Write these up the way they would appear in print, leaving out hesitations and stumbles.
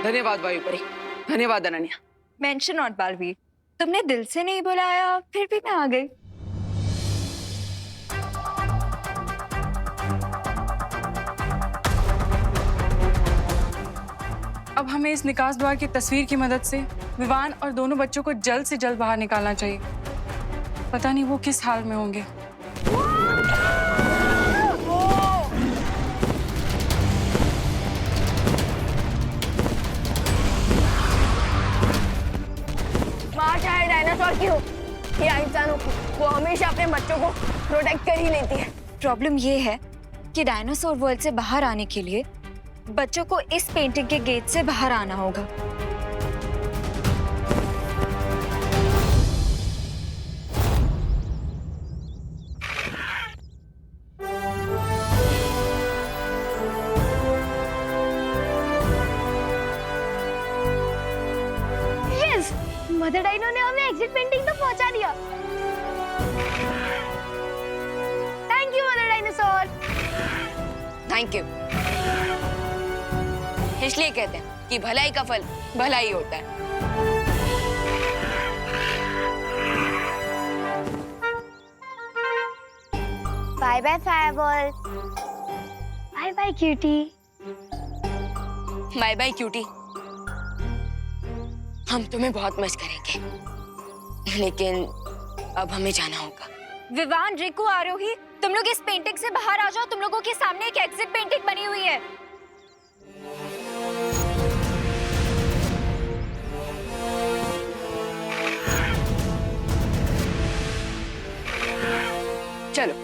धन्यवाद वायुपरी, धन्यवाद Ananya. Mention not Baalveer, तुमने दिल से नहीं बुलाया फिर भी मैं आ गई। अब हमें इस निकास द्वार की तस्वीर की मदद से विवान और दोनों बच्चों को जल्द से जल्द बाहर निकालना चाहिए। पता नहीं वो किस हाल में होंगे। माँ चाहे डायनासोर की हो या इंसान हो, वो हमेशा अपने बच्चों को प्रोटेक्ट कर ही लेती है। प्रॉब्लम ये है कि डायनासोर वर्ल्ड से बाहर आने के लिए बच्चों को इस पेंटिंग के गेट से बाहर आना होगा। यस, मदर डाइनो ने हमें एग्जिट पेंटिंग तो पहुंचा दिया। Thank you mother dinosaur. Thank you. इसलिए कहते हैं कि भलाई का फल भलाई होता है। Bye bye fireball. Bye bye cutie. Bye bye cutie. हम तुम्हें बहुत मिस करेंगे, लेकिन अब हमें जाना होगा। विवान, रिकू, आरोही, तुम लोग इस पेंटिंग से बाहर आ जाओ। तुम लोगों के सामने एक एग्जिट पेंटिंग बनी हुई है। चलो।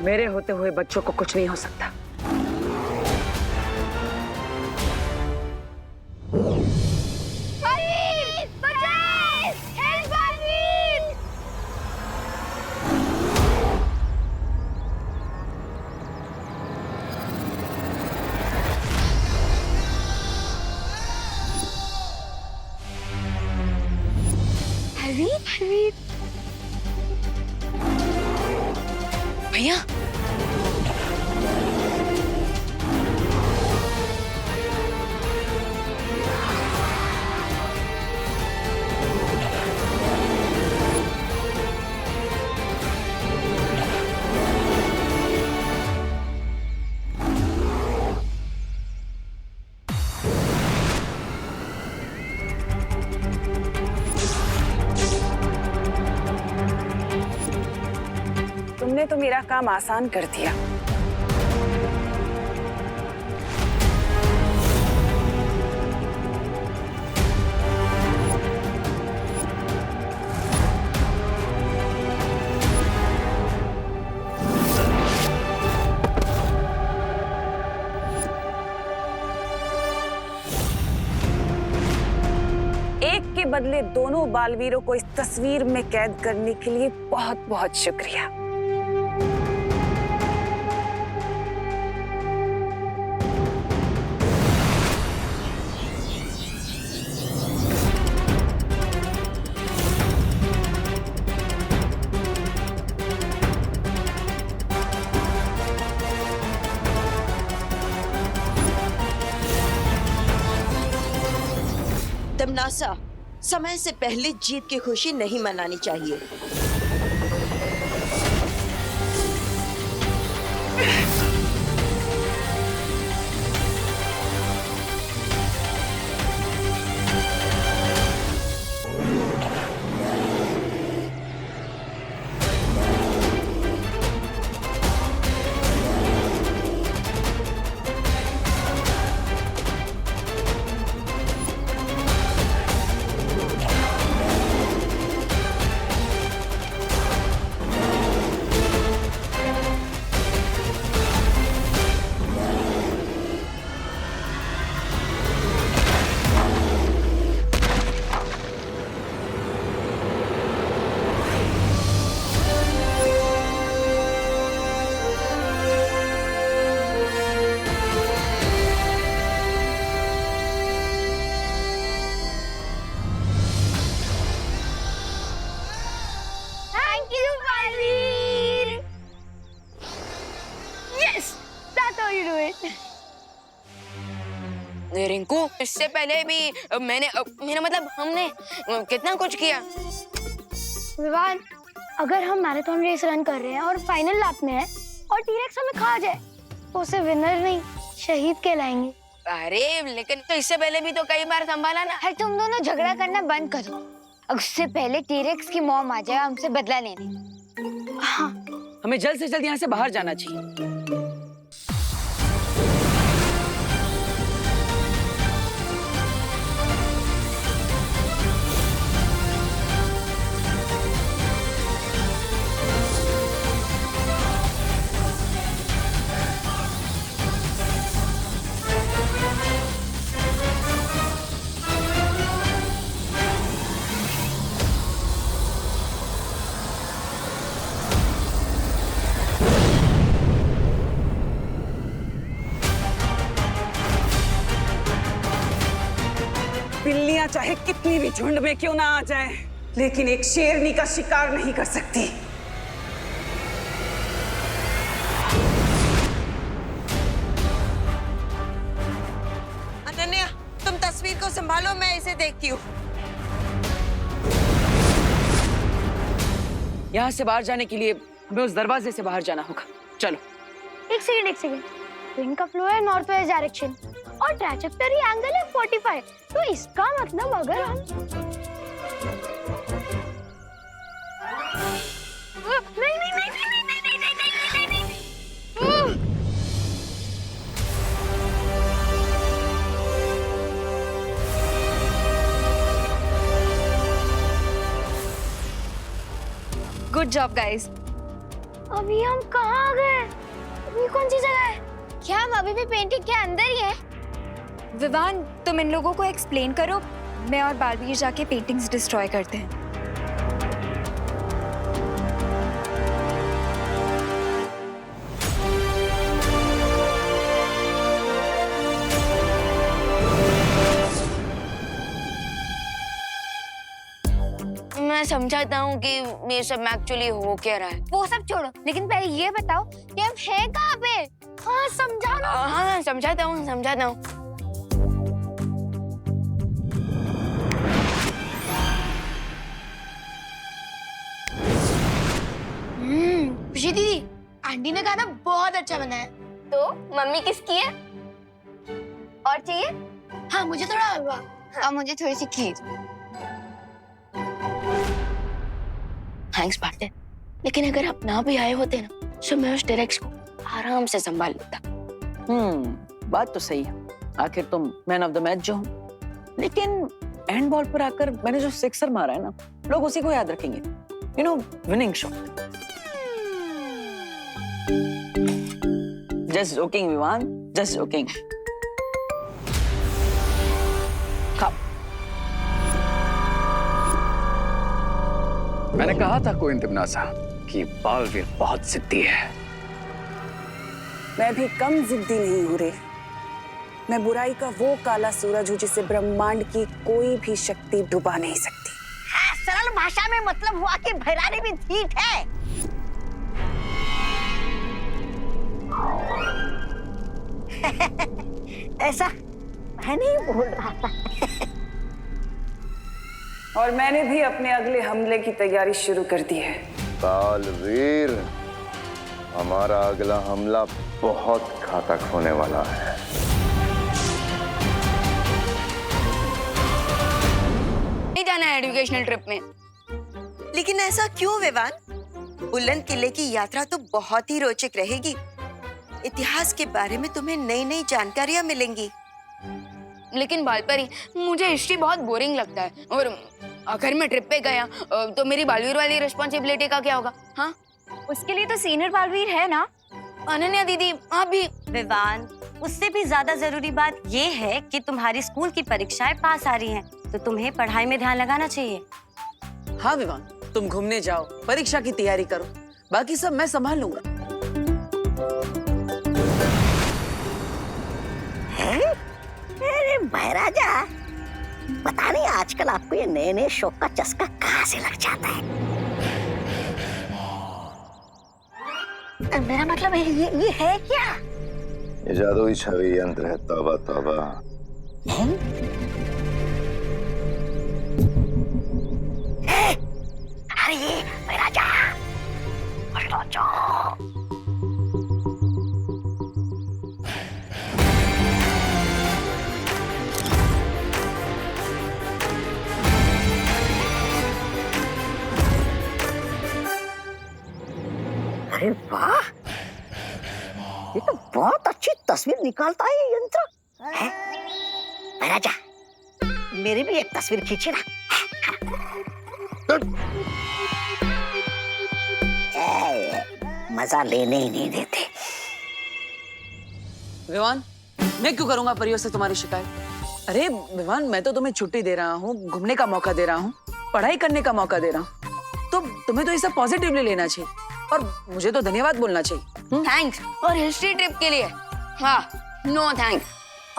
मेरे होते हुए बच्चों को कुछ नहीं हो सकता। भैया, तुमने तो मेरा काम आसान कर दिया। एक के बदले दोनों बालवीरों को इस तस्वीर में कैद करने के लिए बहुत बहुत शुक्रिया। तमनासा, समय से पहले जीत की खुशी नहीं मनानी चाहिए। इससे पहले भी मैंने मेरा मतलब हमने कितना कुछ किया। विवान, अगर हम मैराथन रेस रन कर रहे हैं और फाइनल लैप में है और टी-रेक्स हमें खा जाए तो उसे विनर नहीं शहीद कहलाएंगे। अरे लेकिन तो इससे पहले भी तो कई बार संभाला ना। है, तुम दोनों झगड़ा करना बंद करो। अब उससे पहले टी-रेक्स की मॉम आ जाए हमसे बदला लेने। हाँ, हमें जल्द से जल्द यहाँ से बाहर जाना चाहिए। बिल्लियां चाहे कितनी भी झुंड में क्यों ना आ जाएं, लेकिन एक शेरनी का शिकार नहीं कर सकती। अनन्या, तुम तस्वीर को संभालो, मैं इसे देखती हूँ। यहाँ से बाहर जाने के लिए हमें उस दरवाजे से बाहर जाना होगा। चलो। एक सेकंड। विंड का फ्लो है नॉर्थ वेस्ट डायरेक्शन और ट्रैजेक्टरी एंगल है 45। तो इसका मतलब अगर हम नहीं। Good job guys. अभी हम कहाँ आ गए? अभी कौन सी जगह है? क्या हम अभी भी पेंटिंग के अंदर ही हैं? विवान, तुम इन लोगों को एक्सप्लेन करो, मैं और बालवीर जाके पेंटिंग्स डिस्ट्रॉय करते हैं। मैं समझाता हूँ कि ये सब एक्चुअली हो क्या रहा है। वो सब छोड़ो, लेकिन पहले ये बताओ कि हम हैं कहाँ पे? हाँ, समझाना। हाँ, समझाता हूँ। खुशी दीदी, आंटी ने खाना बहुत अच्छा बनाया। तो मम्मी किसकी है? और चाहिए? हाँ, मुझे थोड़ा हलवा। और मुझे थोड़ी सी खीर। थैंक्स पार्टनर, लेकिन अगर आप ना भी आए होते ना तो मैं उस टी-रेक्स को आराम से संभाल लेता। बात तो सही है। आखिर तुम मैन ऑफ द मैच जो हो। लेकिन एंड बॉल पर आकर मैंने जो सिक्सर मारा है ना, लोग उसी को याद रखेंगे। You know, winning shot. Just joking Vivaan, just joking. खाओ। मैंने कहा था कोइंतब नासा कि बालवीर बहुत जिद्दी है। मैं भी कम जिद्दी नहीं हूँ रे। मैं बुराई का वो काला सूरज हूँ जिसे ब्रह्मांड की कोई भी शक्ति डुबा नहीं सकती। सरल भाषा में मतलब हुआ कि भैरानी भी ठीक है। ऐसा मैं नहीं बोल रहा था। और मैंने भी अपने अगले हमले की तैयारी शुरू कर दी है। बालवीर, हमारा अगला हमला बहुत घातक होने वाला है। नहीं जाना है एजुकेशनल ट्रिप में। लेकिन ऐसा क्यों विवान? बुलंद किले की यात्रा तो बहुत ही रोचक रहेगी। इतिहास के बारे में तुम्हें नई नई जानकारियां मिलेंगी। लेकिन बालपरी, मुझे हिस्ट्री बहुत बोरिंग लगता है। और अगर मैं ट्रिप पे गया तो मेरी बालवीर वाली रिस्पॉन्सिबिलिटी का क्या होगा? हाँ, उसके लिए तो सीनियर बालवीर है ना। अनन्या दीदी, आप भी। विवान, उससे भी ज्यादा जरूरी बात ये है कि तुम्हारी स्कूल की परीक्षाएं पास आ रही हैं, तो तुम्हें पढ़ाई में ध्यान लगाना चाहिए। हाँ विवान, तुम घूमने जाओ, परीक्षा की तैयारी करो, बाकी सब मैं संभाल लूंगा। अरे महाराजा, पता नहीं आजकल आपको ये नए नए शौक का चस्का कहाँ से लग जाता है। मेरा मतलब ये है क्या? ये जादुई छवि यंत्र है। तौबा तौबा, अरे मेरा जा, राजा। अरे वाह, ये तो बहुत अच्छी तस्वीर निकालता है ये यंत्र। राजा, मेरी भी एक तस्वीर खींची ना। मजा लेने ही नहीं देते। विवान, मैं क्यों करूंगा परियों से तुम्हारी शिकायत? अरे विवान, मैं तो तुम्हें छुट्टी दे रहा हूँ, घूमने का मौका दे रहा हूँ, पढ़ाई करने का मौका दे रहा हूँ, तो तुम्हें तो ये सब पॉजिटिवली लेना चाहिए और मुझे तो धन्यवाद बोलना चाहिए। थैंक्स। और हिस्ट्री ट्रिप के लिए हाँ, नो थैंक्स।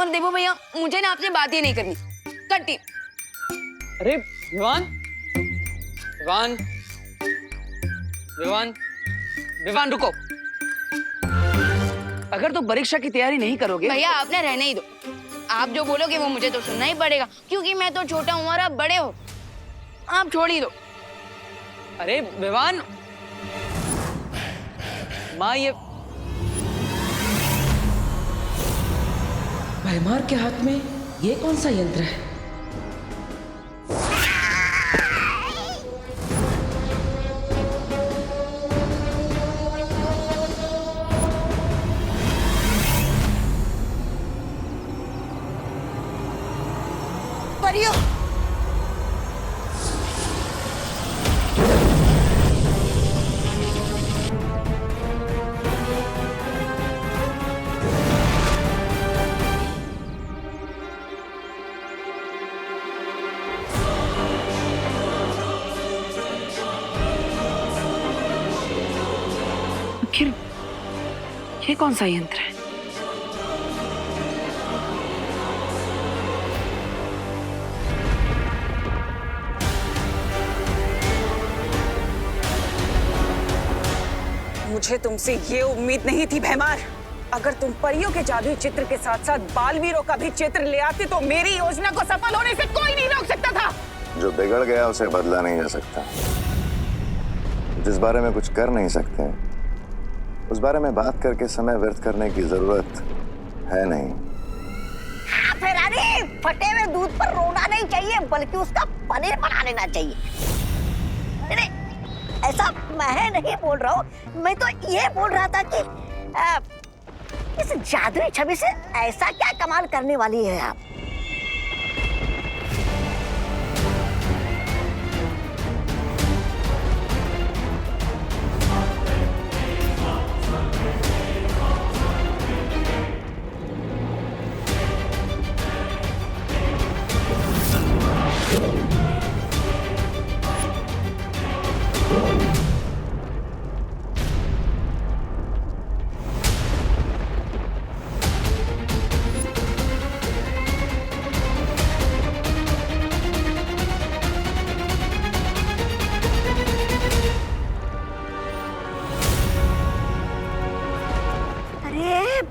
और देखो भैया, मुझे ना आपसे बात ही नहीं करनी, कट्टी। अरे विवान, विवान, विवान, विवान रुको। अगर तुम परीक्षा की तैयारी नहीं करोगे भैया आपने रहने ही दो। आप जो बोलोगे वो मुझे तो सुनना ही पड़ेगा, क्योंकि मैं तो छोटा हूँ और आप बड़े हो। आप छोड़ ही दो। अरे विवान, माँ ये भैमार के हाथ में ये कौन सा यंत्र है? परियों, आखिर ये कौन सा यंत्र है? मुझे तुमसे ये उम्मीद नहीं थी भैमार। अगर तुम परियों के जादुई चित्र के साथ साथ बालवीरों का भी चित्र ले आते तो मेरी योजना को सफल होने से कोई नहीं रोक सकता था। जो बिगड़ गया उसे बदला नहीं जा सकता। जिस बारे में कुछ कर नहीं सकते उस बारे में बात करके समय व्यर्थ करने की जरूरत है नहीं। फेरारी, फटे हुए दूध पर रोना नहीं चाहिए, बल्कि उसका पनीर बना लेना चाहिए। नहीं, ऐसा मैं नहीं बोल रहा हूँ, मैं तो ये बोल रहा था कि इस जादुई छवि से ऐसा क्या कमाल करने वाली है आप?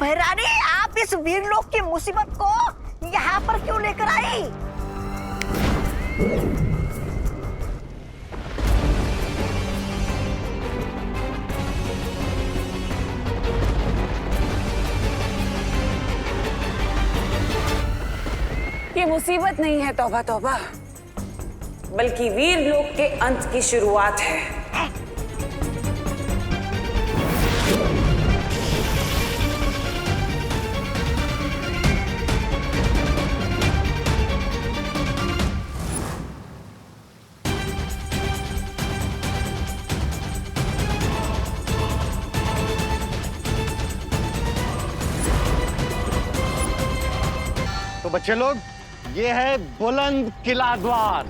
भैरानी, आप इस वीर लोक की मुसीबत को यहाँ पर क्यों लेकर आई? ये मुसीबत नहीं है तौबा तौबा, बल्कि वीर लोक के अंत की शुरुआत है। तो बच्चे लोग, ये है बुलंद किला द्वार।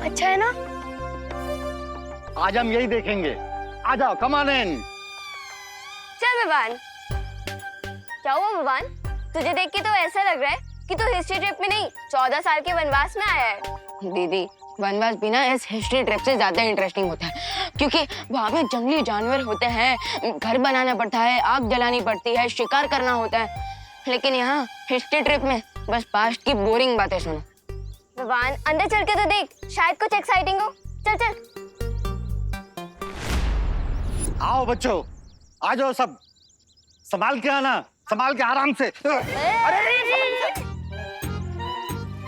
अच्छा है ना? आज हम यही देखेंगे। आ जाओ, कम ऑन इन। चल विवान। क्या हुआ विवान? तुझे देख के तो ऐसा लग रहा है कि तू हिस्ट्री ट्रिप में नहीं 14 साल के वनवास में आया है। दीदी, वनवास भी ना इस हिस्ट्री ट्रिप से ज्यादा इंटरेस्टिंग होता है, क्योंकि वहाँ पे जंगली जानवर होते हैं, घर बनाना पड़ता है, आग जलानी पड़ती है, शिकार करना होता है। लेकिन यहाँ हिस्ट्री ट्रिप में बस पास्ट की बोरिंग बातें सुनो। विवान अंदर चल के तो देख, शायद कुछ एक्साइटिंग हो। चल चल। आओ बच्चों, आ जाओ सब, संभाल के आना, संभाल के आराम से।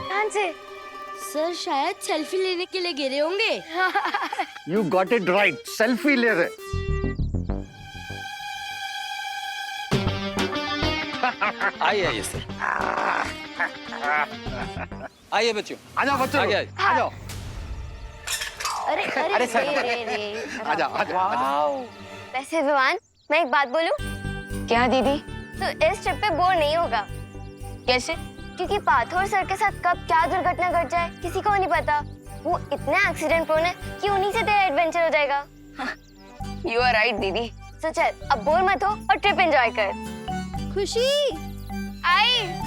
ध्यान से। सर शायद सेल्फी लेने के लिए गिरे होंगे। You got it right, selfie ले रहे। आइए आइए सर, आइए बच्चों, आ जाओ बच्चों, आ जाओ। अरे अरे सर, आ जाओ, आ जाओ। वैसे विवान, मैं एक बात बोलूं? क्या दीदी? तो इस ट्रिप पे बोर नहीं होगा। कैसे? क्योंकि पाथोर सर के साथ कब क्या दुर्घटना घट जाए किसी को नहीं पता। वो इतने एक्सीडेंट प्रोन है कि उन्हीं से तेरा एडवेंचर हो जाएगा। यू आर राइट दीदी। तो चल, अब बोर मत हो और ट्रिप एंजॉय कर। खुशी आई।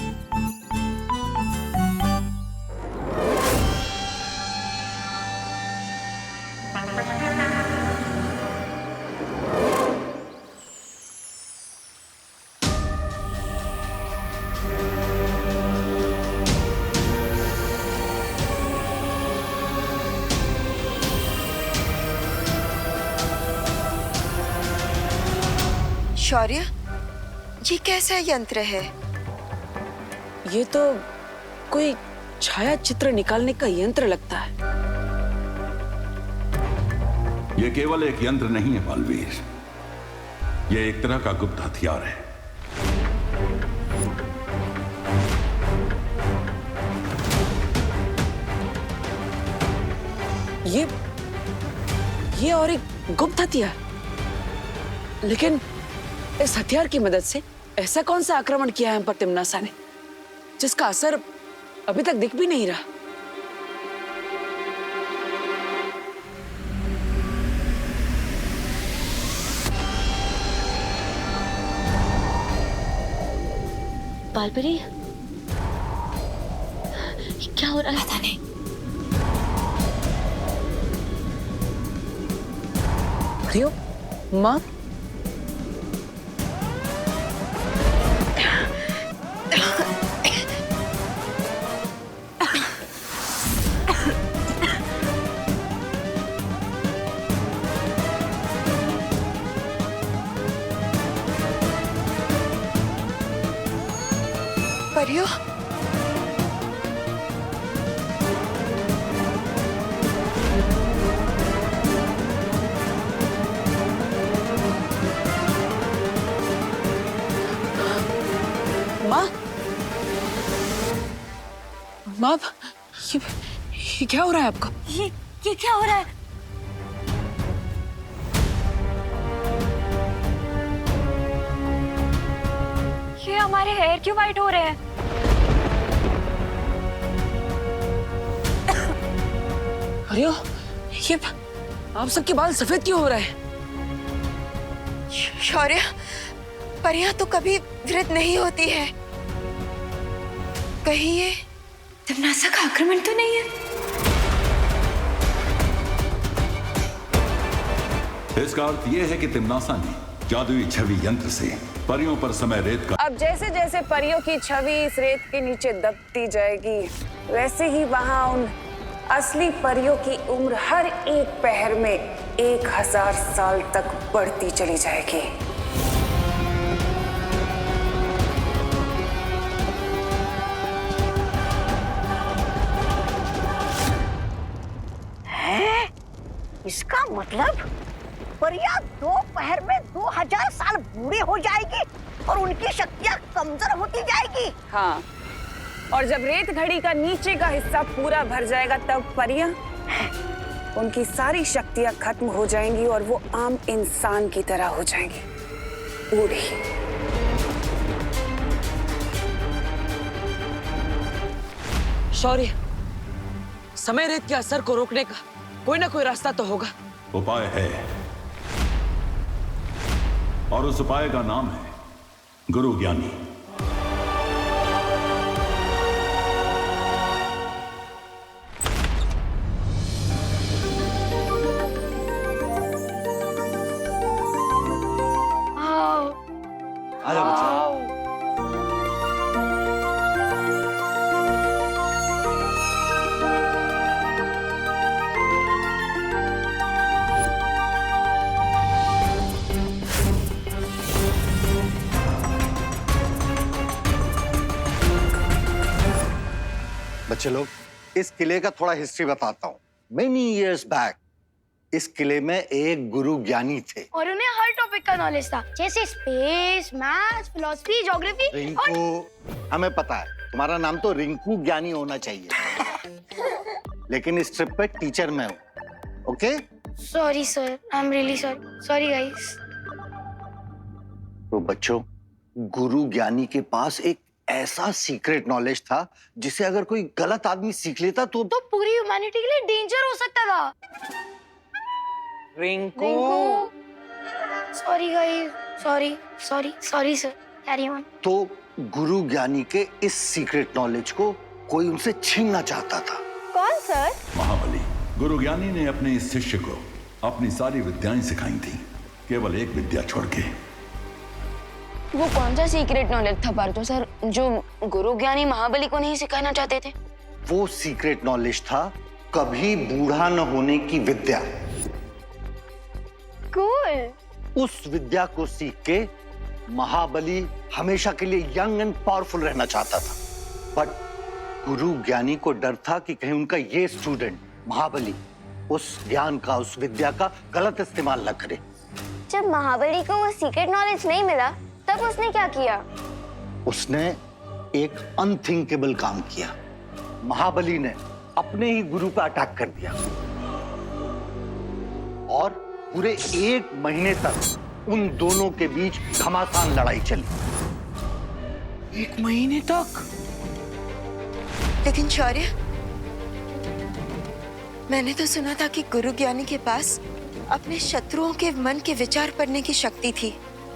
शौर्य, ये कैसा यंत्र है? ये तो कोई छाया चित्र निकालने का यंत्र लगता है। ये केवल एक यंत्र नहीं है बालवीर, ये एक तरह का गुप्त हथियार है। ये और एक गुप्त हथियार। लेकिन इस हथियार की मदद से ऐसा कौन सा आक्रमण किया है हम पर तिम्नासा ने, जिसका असर अभी तक दिख भी नहीं रहा? बालपरी, क्या हो रहा है? पता नहीं। हरिओ, माँ, परियो, माँ, माँ, ये क्या हो रहा है आपको? ये क्या हो रहा है? ये हमारे हेयर क्यों वाइट हो रहे हैं? अरे ये आप सबके बाल सफेद क्यों हो रहे हैं? शौर्य, परियां तो कभी वृद्ध नहीं होती है। कहीं ये तिम्नासा का आक्रमण तो नहीं है? इसका अर्थ यह है कि तिम्नासा ने जादुई छवि यंत्र से परियों पर समय रेत का। अब जैसे जैसे परियों की छवि इस रेत के नीचे दबती जाएगी, वैसे ही वहां उन असली परियों की उम्र हर एक पहर में 1000 साल तक बढ़ती चली जाएगी। हैं? इसका मतलब परियां दोपहर में 2000 साल बूढ़ी हो जाएगी और उनकी शक्तियां कमजोर होती जाएगी। हाँ, और जब रेत घड़ी का नीचे का हिस्सा पूरा भर जाएगा तब परियां, उनकी सारी शक्तियां खत्म हो जाएंगी और वो आम इंसान की तरह हो जाएंगी, बूढ़ी। शौर्य, समय रेत के असर को रोकने का कोई ना कोई रास्ता तो होगा। उपाय है, और उस उपाय का नाम है गुरु ज्ञानी। बच्चे लोग, इस किले का थोड़ा हिस्ट्री बताता हूँ। मेनी इयर्स बैक इस किले में एक गुरु ज्ञानी थे और उन्हें हर टॉपिक का नॉलेज था, जैसे space, maths, philosophy, geography. Rinku, हमें पता है तुम्हारा नाम तो रिंकू ज्ञानी होना चाहिए, लेकिन इस ट्रिप पे टीचर मैं हूँ। Okay? Sorry sir, I am really sorry. Sorry guys. तो बच्चों, गुरु ज्ञानी के पास एक ऐसा सीक्रेट नॉलेज था जिसे अगर कोई गलत आदमी सीख लेता तो पूरी ह्यूमैनिटी के लिए डेंजर हो सकता था। Rinku. Sorry guys, sorry sorry sorry sir, carry on. तो गुरु ज्ञानी के इस सीक्रेट नॉलेज को कोई उनसे छीनना चाहता था। कौन सर? महाबली। गुरु ज्ञानी ने अपने इस शिष्य को अपनी सारी विद्याएं सिखाई थी, केवल एक विद्या छोड़ के। वो कौन सा सीक्रेट नॉलेज था पार्थो सर जो गुरु ज्ञानी महाबली को नहीं सिखाना चाहते थे? वो सीक्रेट नॉलेज था कभी बूढ़ा न होने की विद्या। कूल। उस विद्या को सीख के महाबली हमेशा के लिए यंग एंड पावरफुल रहना चाहता था, बट गुरु ज्ञानी को डर था कि कहीं उनका ये स्टूडेंट महाबली उस ज्ञान का, उस विद्या का गलत इस्तेमाल न करे। जब महाबली को वो सीक्रेट नॉलेज नहीं मिला तब उसने क्या किया? उसने एक अनथिंकेबल काम किया। महाबली ने अपने ही गुरु पर अटैक कर दिया और पूरे 1 महीने तक उन दोनों के बीच घमासान लड़ाई चली। 1 महीने तक? लेकिन शौर्य, मैंने तो सुना था कि गुरु ज्ञानी के पास अपने शत्रुओं के मन के विचार पढ़ने की शक्ति थी,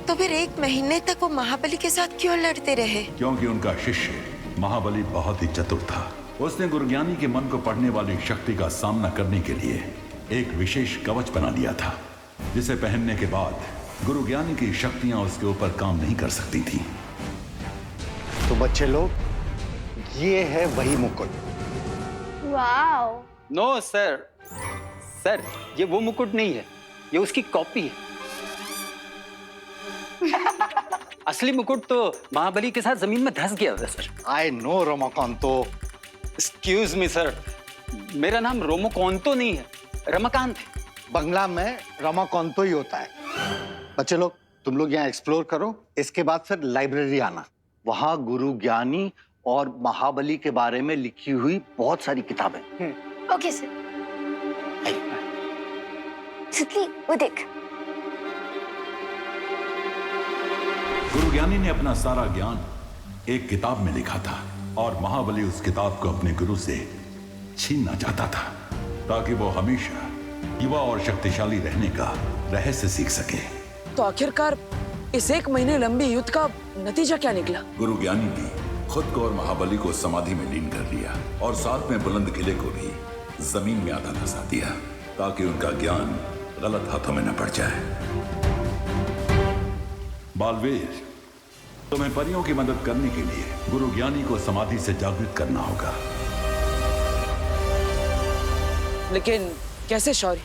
तो फिर 1 महीने तक वो महाबली के साथ क्यों लड़ते रहे? क्योंकि उनका शिष्य महाबली बहुत ही चतुर था। उसने गुरु ज्ञानी के मन को पढ़ने वाली शक्ति का सामना करने के लिए एक विशेष कवच बना लिया था, जिसे पहनने के बाद गुरु ज्ञानी की शक्तियां उसके ऊपर काम नहीं कर सकती थी। तो बच्चे लोग, ये है वही मुकुट। वाओ। नो सर, सर ये वो मुकुट नहीं है, ये उसकी कॉपी है। असली मुकुट तो महाबली के साथ जमीन में धंस गया था sir. I know Ramakanto. Excuse me sir, मेरा नाम रोमोकांतो नहीं है, रमाकांत है। बंगला में रमाकांतो ही होता है। बच्चे लोग, तुम लोग यहाँ एक्सप्लोर करो, इसके बाद फिर लाइब्रेरी आना। वहाँ गुरु ज्ञानी और महाबली के बारे में लिखी हुई बहुत सारी किताबें। Okay sir. सुतली, वो देख। गुरु ज्ञानी ने अपना सारा ज्ञान एक किताब में लिखा था और महाबली उस किताब को अपने गुरु से छीनना चाहता था, ताकि वो हमेशा युवा और शक्तिशाली रहने का रहस्य सीख सके। तो आखिरकार इस 1 महीने लंबी युद्ध का नतीजा क्या निकला? गुरु ज्ञानी ने खुद को और महाबली को समाधि में लीन कर लिया और साथ में बुलंद किले को भी जमीन में आधा धंसा दिया, ताकि उनका ज्ञान गलत हाथों में न पड़ जाए। बालवीर, तुम्हें परियों की मदद करने के लिए गुरु ज्ञानी को समाधि से जागृत करना होगा। लेकिन कैसे शौर्य?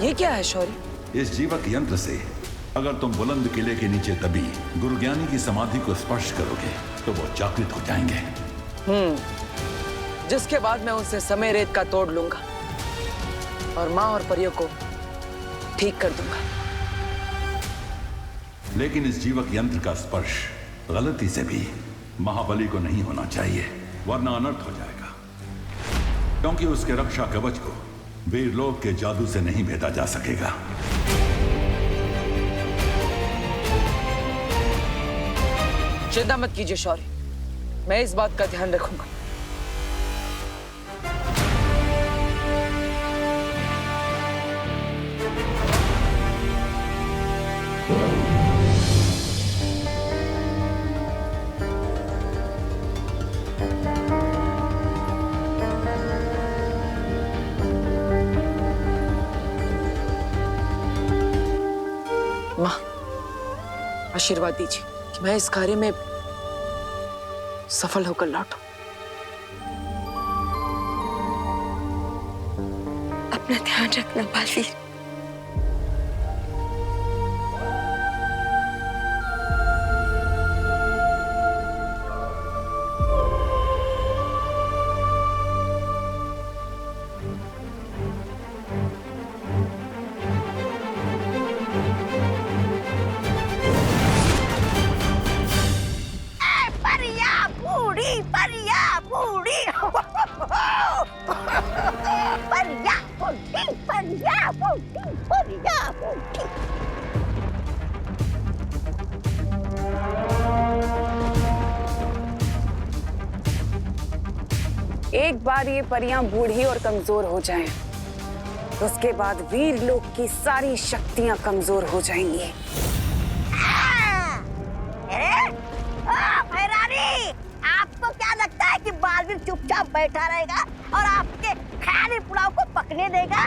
ये क्या है शौर्य? इस जीवक यंत्र से अगर तुम बुलंद किले के नीचे दबी गुरु ज्ञानी की समाधि को स्पर्श करोगे तो वो जागृत हो जाएंगे। जिसके बाद मैं उनसे समय रेत का तोड़ लूंगा और माँ और परियों को ठीक कर दूंगा। लेकिन इस जीवक यंत्र का स्पर्श गलती से भी महाबली को नहीं होना चाहिए, वरना अनर्थ हो जाएगा, क्योंकि उसके रक्षा कवच को वीरलोक के जादू से नहीं भेदा जा सकेगा। चिंता मत कीजिए शौर्य, मैं इस बात का ध्यान रखूंगा। आशीर्वाद दीजिए कि मैं इस कार्य में सफल होकर लौटूं। अपना ध्यान रखना बालवीर। एक बार ये परियां बूढ़ी और कमजोर हो जाएं, उसके बाद वीर लोक की सारी शक्तियां कमजोर हो जाएंगी। भैरानी, आपको क्या लगता है कि बालवीर चुपचाप बैठा रहेगा और आपके ख्याली पुलाव को पकने देगा?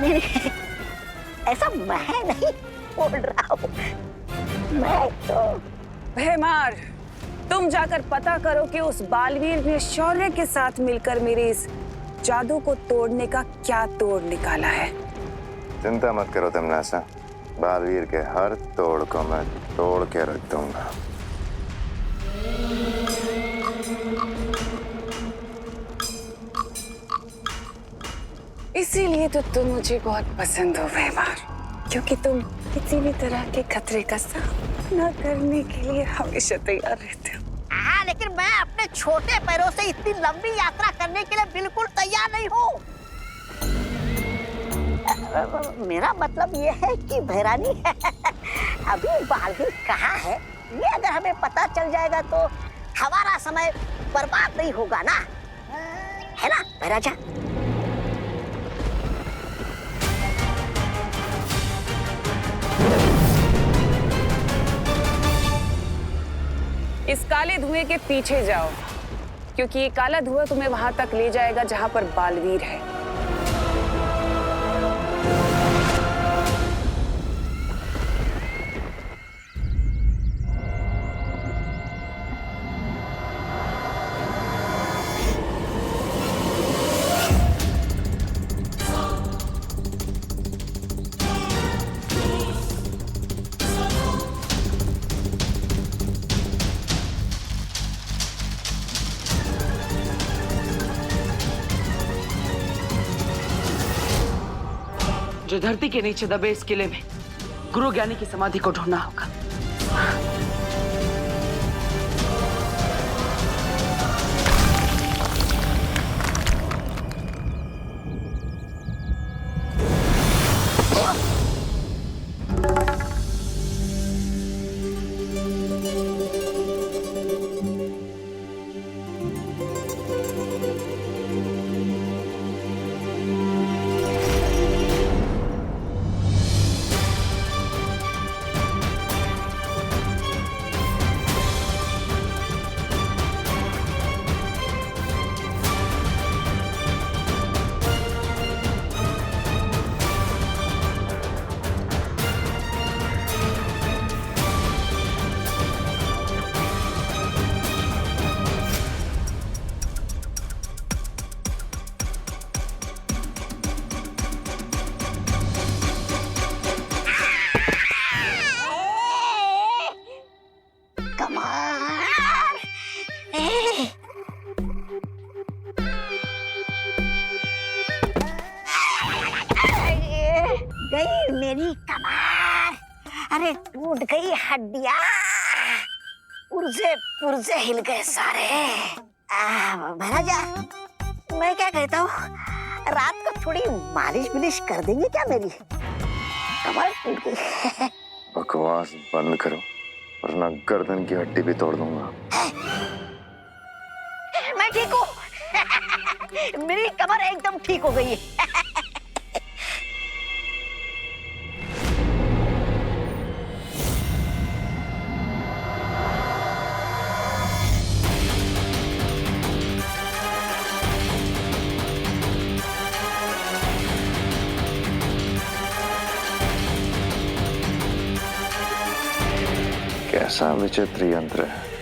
नहीं, ऐसा मैं नहीं बोल रहा हूँ। मैं तो भैमार, तुम जाकर पता करो कि उस बालवीर ने शौर्य के साथ मिलकर मेरे इस जादू को तोड़ने का क्या तोड़ निकाला है। चिंता मत करो तमन्नासा, बालवीर के हर तोड़ को मैं तोड़ के रख दूंगा। इसीलिए तो तुम मुझे बहुत पसंद हो भैमार, क्योंकि तुम किसी भी तरह के खतरे का सामना करने के लिए हमेशा तैयार रहते हो। हाँ, लेकिन मैं अपने छोटे पैरों से इतनी लंबी यात्रा करने के लिए बिल्कुल तैयार नहीं हूँ। मेरा मतलब ये है कि भैरानी अभी बालवीर कहाँ है, ये अगर हमें पता चल जाएगा तो हमारा समय बर्बाद नहीं होगा ना, है ना भैराजा? इस काले धुएं के पीछे जाओ, क्योंकि ये काला धुआं तुम्हें वहां तक ले जाएगा जहां पर बालवीर है। जो धरती के नीचे दबे इस किले में गुरु ज्ञानी की समाधि को ढूंढना होगा। गई मेरी कमर, अरे टूट गई हड्डियां, पुर्जे पुर्जे हिल गए सारे। महाराजा, मैं क्या कहता हूँ, रात को थोड़ी मालिश बिलिश कर देंगे क्या मेरी? कमर टूट गई। बकवास बंद करो वरना गर्दन की हड्डी भी तोड़ दूंगा। मैं ठीक हूँ, मेरी कमर एकदम ठीक हो गई है। कैसा विचित्र यंत्र है।